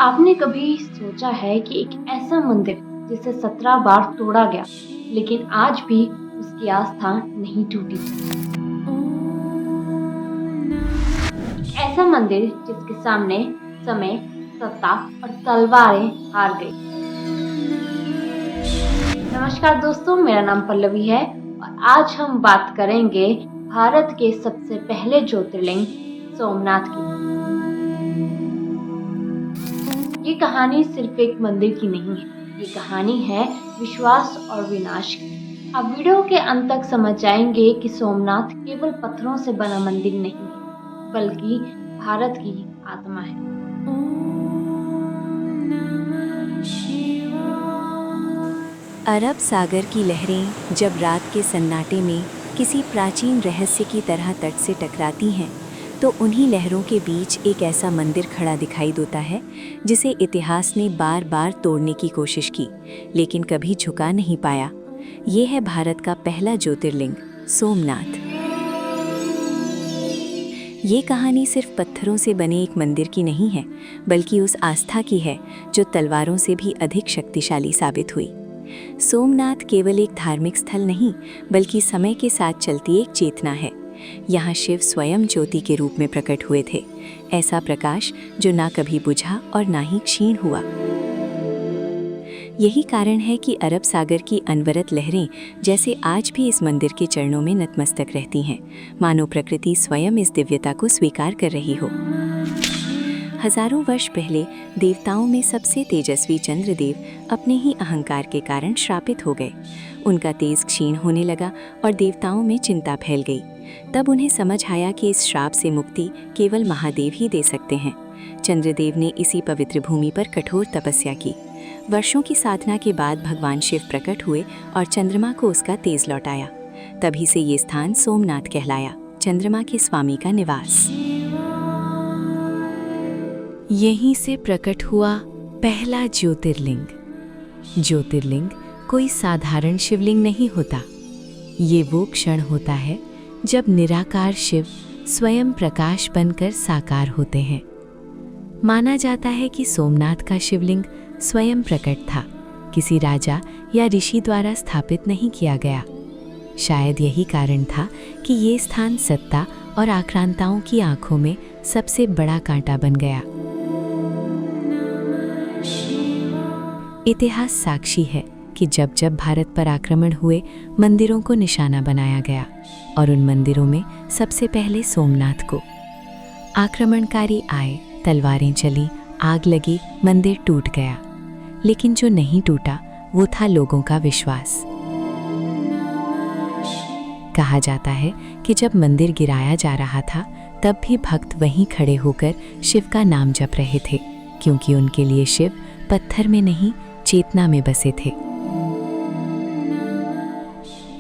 आपने कभी सोचा है कि एक ऐसा मंदिर जिसे 17 बार तोड़ा गया लेकिन आज भी उसकी आस्था नहीं टूटी। ऐसा मंदिर जिसके सामने समय, सत्ता और तलवारें हार गई। नमस्कार दोस्तों, मेरा नाम पल्लवी है और आज हम बात करेंगे भारत के सबसे पहले ज्योतिर्लिंग सोमनाथ की। ये कहानी सिर्फ एक मंदिर की नहीं है, ये कहानी है विश्वास और विनाश की। आप वीडियो के अंत तक समझ जाएंगे कि सोमनाथ केवल पत्थरों से बना मंदिर नहीं है, बल्कि भारत की आत्मा है। अरब सागर की लहरें जब रात के सन्नाटे में किसी प्राचीन रहस्य की तरह तट से टकराती हैं, तो उन्हीं लहरों के बीच एक ऐसा मंदिर खड़ा दिखाई देता है जिसे इतिहास ने बार बार तोड़ने की कोशिश की, लेकिन कभी झुका नहीं पाया। ये है भारत का पहला ज्योतिर्लिंग सोमनाथ। ये कहानी सिर्फ पत्थरों से बने एक मंदिर की नहीं है, बल्कि उस आस्था की है जो तलवारों से भी अधिक शक्तिशाली साबित हुई। सोमनाथ केवल एक धार्मिक स्थल नहीं, बल्कि समय के साथ चलती एक चेतना है। यहाँ शिव स्वयं ज्योति के रूप में प्रकट हुए थे, ऐसा प्रकाश जो ना कभी बुझा और ना ही क्षीण हुआ। यही कारण है कि अरब सागर की अनवरत लहरें जैसे आज भी इस मंदिर के चरणों में नतमस्तक रहती हैं, मानो प्रकृति स्वयं इस दिव्यता को स्वीकार कर रही हो। हजारों वर्ष पहले देवताओं में सबसे तेजस्वी चंद्रदेव अपने ही अहंकार के कारण श्रापित हो गए। उनका तेज क्षीण होने लगा और देवताओं में चिंता फैल गई। तब उन्हें समझ आया कि इस श्राप से मुक्ति केवल महादेव ही दे सकते हैं। चंद्रदेव ने इसी पवित्र भूमि पर कठोर तपस्या की। वर्षों की साधना के बाद भगवान शिव प्रकट हुए और चंद्रमा को उसका तेज लौटाया। तभी से ये स्थान सोमनाथ कहलाया, चंद्रमा के स्वामी का निवास। यहीं से प्रकट हुआ पहला ज्योतिर्लिंग। ज्योतिर्लिंग कोई साधारण शिवलिंग नहीं होता। ये वो क्षण होता है जब निराकार शिव स्वयं प्रकाश बनकर साकार होते हैं। माना जाता है कि सोमनाथ का शिवलिंग स्वयं प्रकट था, किसी राजा या ऋषि द्वारा स्थापित नहीं किया गया। शायद यही कारण था कि ये स्थान सत्ता और आक्रांताओं की आंखों में सबसे बड़ा कांटा बन गया। इतिहास साक्षी है कि जब जब भारत पर आक्रमण हुए, मंदिरों को निशाना बनाया गया और उन मंदिरों में सबसे पहले सोमनाथ को। आक्रमणकारी आए, तलवारें चली, आग लगी, मंदिर टूट गया। लेकिन जो नहीं टूटा वो था लोगों का विश्वास। कहा जाता है कि जब मंदिर गिराया जा रहा था, तब भी भक्त वहीं खड़े होकर शिव का नाम जप रहे थे, क्योंकि उनके लिए शिव पत्थर में नहीं, चेतना में बसे थे।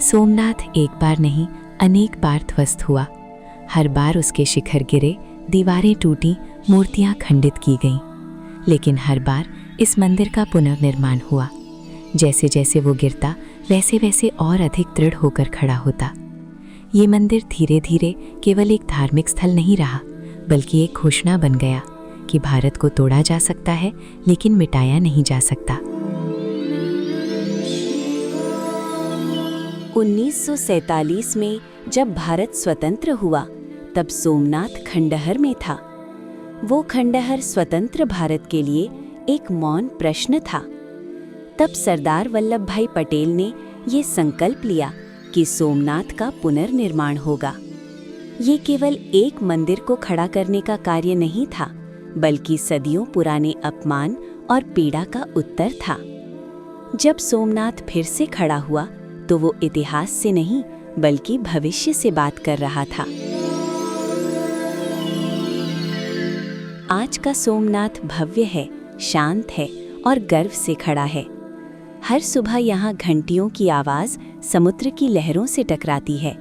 सोमनाथ एक बार नहीं, अनेक बार ध्वस्त हुआ। हर बार उसके शिखर गिरे, दीवारें टूटी, मूर्तियां खंडित की गईं। लेकिन हर बार इस मंदिर का पुनर्निर्माण हुआ। जैसे जैसे वो गिरता, वैसे वैसे और अधिक दृढ़ होकर खड़ा होता। ये मंदिर धीरे धीरे केवल एक धार्मिक स्थल नहीं रहा, बल्कि एक घोषणा बन गया कि भारत को तोड़ा जा सकता है, लेकिन मिटाया नहीं जा सकता। 1947 में जब भारत स्वतंत्र हुआ, तब सोमनाथ खंडहर में था। वो खंडहर स्वतंत्र भारत के लिए एक मौन प्रश्न था। तब सरदार वल्लभ भाई पटेल ने ये संकल्प लिया कि सोमनाथ का पुनर्निर्माण होगा। ये केवल एक मंदिर को खड़ा करने का कार्य नहीं था, बल्कि सदियों पुराने अपमान और पीड़ा का उत्तर था। जब सोमनाथ फिर से खड़ा हुआ, तो वो इतिहास से नहीं, बल्कि भविष्य से बात कर रहा था। आज का सोमनाथ भव्य है, शांत है और गर्व से खड़ा है। हर सुबह यहाँ घंटियों की आवाज समुद्र की लहरों से टकराती है,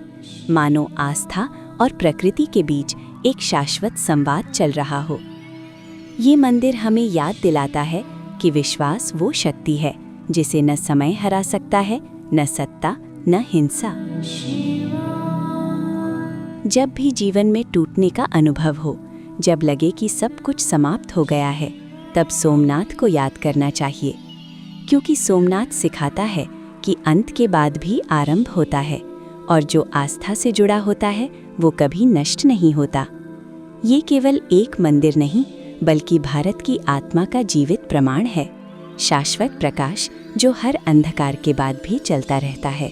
मानो आस्था और प्रकृति के बीच एक शाश्वत संवाद चल रहा हो। ये मंदिर हमें याद दिलाता है कि विश्वास वो शक्ति है जिसे न समय हरा सकता है, न सत्ता, न हिंसा। जब भी जीवन में टूटने का अनुभव हो, जब लगे कि सब कुछ समाप्त हो गया है, तब सोमनाथ को याद करना चाहिए, क्योंकि सोमनाथ सिखाता है कि अंत के बाद भी आरंभ होता है और जो आस्था से जुड़ा होता है वो कभी नष्ट नहीं होता। ये केवल एक मंदिर नहीं बल्कि भारत की आत्मा का जीवित प्रमाण है, शाश्वत प्रकाश जो हर अंधकार के बाद भी चलता रहता है।